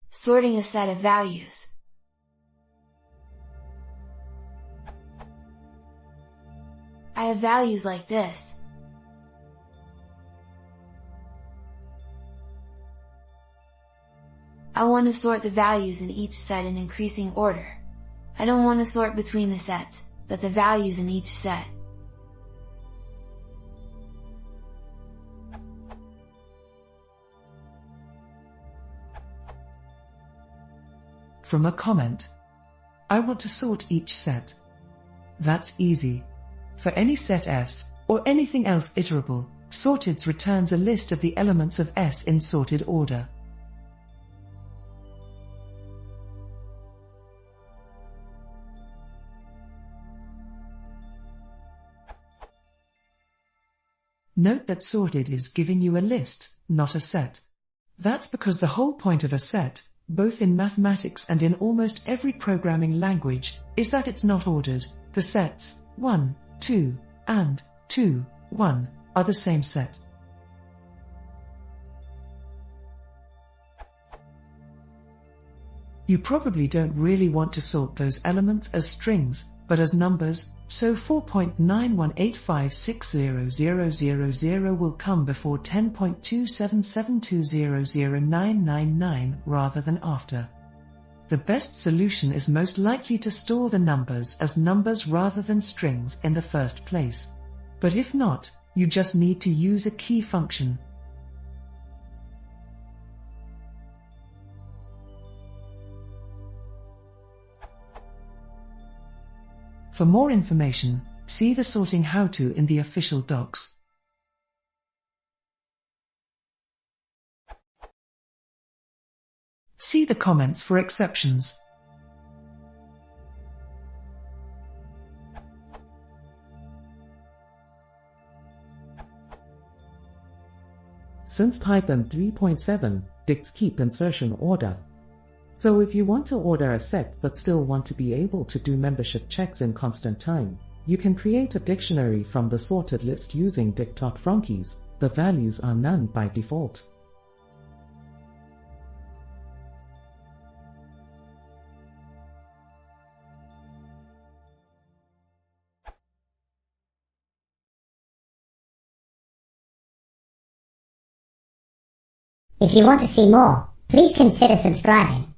Sorting a set of values. I have values like this. I want to sort the values in each set in increasing order. I don't want to sort between the sets, but the values in each set. From a comment. I want to sort each set. That's easy. For any set S, or anything else iterable, Sorted returns a list of the elements of S in sorted order. Note that sorted is giving you a list, not a set. That's because the whole point of a set, both in mathematics and in almost every programming language, is that it's not ordered. The sets 1, 2, and 2, 1 are the same set. You probably don't really want to sort those elements as strings, but as numbers, so 4.9185600000 will come before 10.2772000999 rather than after. The best solution is most likely to store the numbers as numbers rather than strings in the first place. But if not, you just need to use a key function. For more information, see the sorting how-to in the official docs. See the comments for exceptions. Since Python 3.7 dictates keep insertion order. So if you want to order a set but still want to be able to do membership checks in constant time, you can create a dictionary from the sorted list using dict.from keys. The values are none by default. If you want to see more, please consider subscribing.